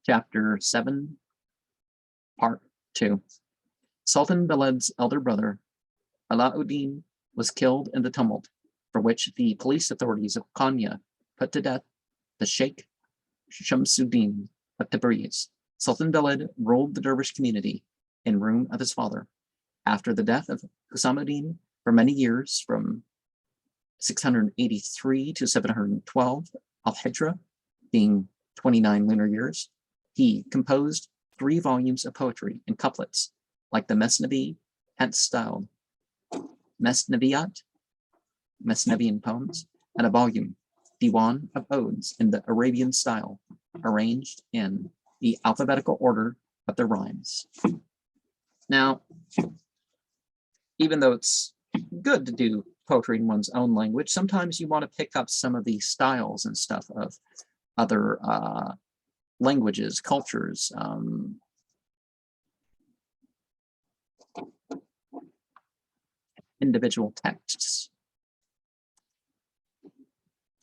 Chapter 7, Part 2. Sultan Beled's elder brother, Alauddin, was killed in the tumult, for which the police authorities of Konya put to death the Sheikh Shamsuddin of Tabriz. Sultan Beled ruled the dervish community in room of his father. After the death of Husamuddin for many years, from 683 to 712 al-Hijra, being 29 lunar years, he composed 3 volumes of poetry in couplets, like the Mesnevi, hence styled Mesneviyat, Mesnevian poems, and a volume, Diwan of odes in the Arabian style, arranged in the alphabetical order of their rhymes. Now, even though it's good to do poetry in one's own language, sometimes you want to pick up some of the styles and stuff of other languages, cultures, individual texts.